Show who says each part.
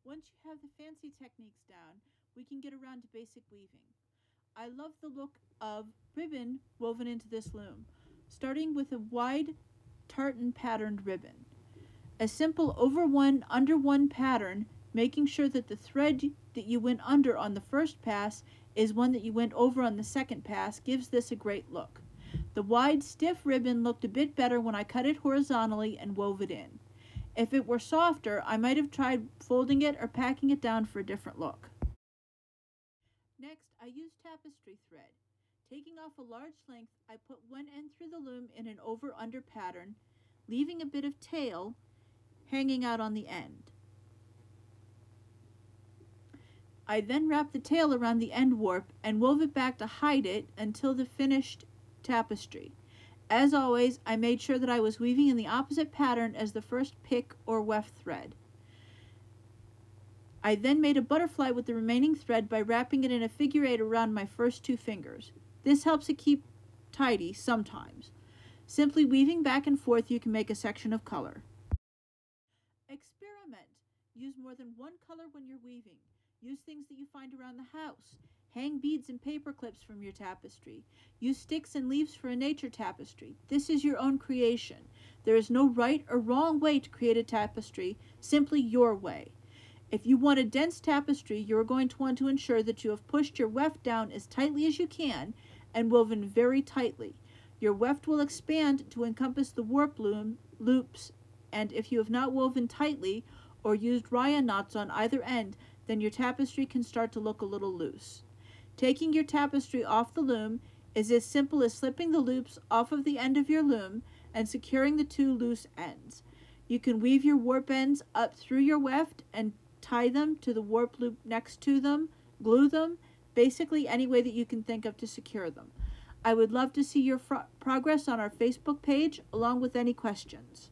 Speaker 1: Once you have the fancy techniques down, we can get around to basic weaving. I love the look of ribbon woven into this loom, starting with a wide tartan patterned ribbon. A simple over one, under one pattern, making sure that the thread that you went under on the first pass is one that you went over on the second pass, gives this a great look. The wide, stiff ribbon looked a bit better when I cut it horizontally and wove it in. If it were softer, I might have tried folding it or packing it down for a different look. Next, I used tapestry thread. Taking off a large length, I put one end through the loom in an over-under pattern, leaving a bit of tail hanging out on the end. I then wrapped the tail around the end warp and wove it back to hide it until the finished tapestry. As always, I made sure that I was weaving in the opposite pattern as the first pick or weft thread. I then made a butterfly with the remaining thread by wrapping it in a figure 8 around my first 2 fingers. This helps it keep tidy sometimes. Simply weaving back and forth, you can make a section of color. Experiment. Use more than one color when you're weaving. Use things that you find around the house. Hang beads and paper clips from your tapestry. Use sticks and leaves for a nature tapestry. This is your own creation. There is no right or wrong way to create a tapestry, simply your way. If you want a dense tapestry, you are going to want to ensure that you have pushed your weft down as tightly as you can and woven very tightly. Your weft will expand to encompass the warp loops, and if you have not woven tightly or used raya knots on either end, then your tapestry can start to look a little loose. Taking your tapestry off the loom is as simple as slipping the loops off of the end of your loom and securing the 2 loose ends. You can weave your warp ends up through your weft and tie them to the warp loop next to them, glue them, basically any way that you can think of to secure them. I would love to see your progress on our Facebook page along with any questions.